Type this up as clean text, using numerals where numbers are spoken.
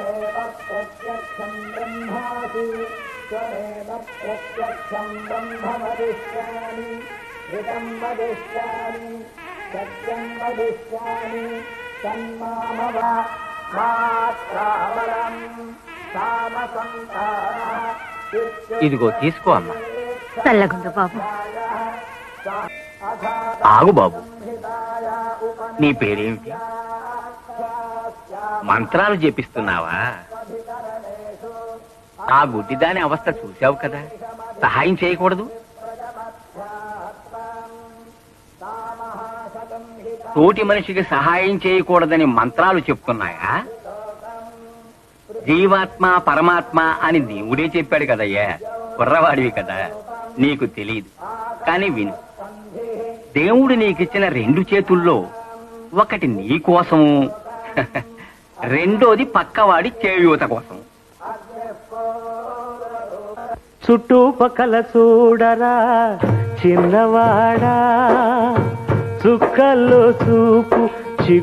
प्रत्यक्षं ब्रह्मासि त्वमेव प्रत्यक्षं ब्रह्म वदिष्यामि ऋतं वदिष्यामि सत्यं वदिष्यामि तन्मामव मात्रावरं कामसंतानः ఇదిగో తీసుకో అమ్మా. చల్లగుండు బాబు. ఆగు బాబు, నీ పేరేమిటి? మంత్రాలు జపిస్తున్నావా? ఆ గుడ్డిదాని అవస్థ చూసావు కదా, సహాయం చేయకూడదు? తోటి మనిషికి సహాయం చేయకూడదని మంత్రాలు చెప్తున్నాయా? జీవాత్మ పరమాత్మ అని దేవుడే చెప్పాడు కదయ్యా. కుర్రవాడివి కదా, నీకు తెలియదు. కానీ విను, దేవుడు నీకిచ్చిన 2 చేతుల్లో ఒకటి నీ కోసము, రెండోది పక్కవాడి చేయూత కోసం. చుట్టుపక్కల చూడరా చిన్నవాడా, చుక్కల్లో చూపు